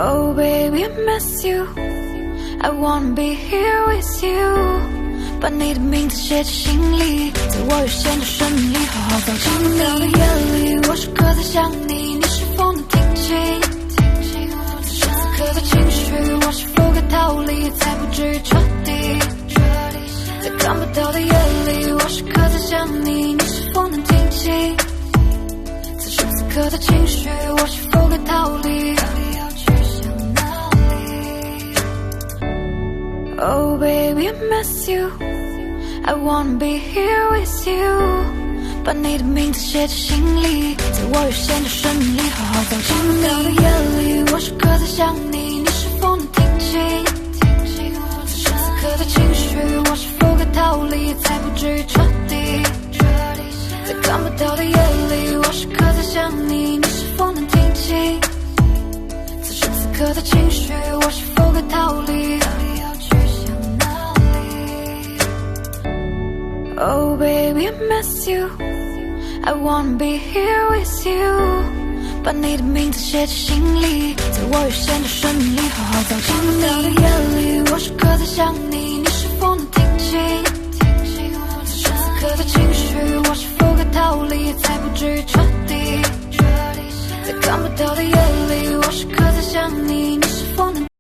Oh baby, I miss you. I wanna be here with you. 把你的名字写进心里，在我有限的生命里好好走进你。到的夜里，我时刻在想你，你是否能听清？此时此刻的情绪，我是否该逃离，才不至于彻底？在看不到的夜里，我时刻在想你，你是否能听清？此时此刻的情绪，我是否该逃离？到底要去向哪里 ？Oh baby, I miss you. I wanna be here with you. 把你的名字写进心里，在我有限的生命里好好走进你。到的夜里，我时刻在想你，你是否能听清？此时此刻的情绪，我是否该逃离，才不至于彻底？在看不到的夜里，我时刻在想你，你是否能听清？此时此刻的情绪，我是否该逃离？到底要去向哪里 ？Oh baby, I miss you. I wanna be here with you. 把你的名字写进心里，在我有限的生命里好好走进你。到的夜里，我时刻在想你，你是否能听清？此时此刻的情绪，我是否该逃离，才不至于彻底？在看不到的夜里，我时刻在想你，你是否能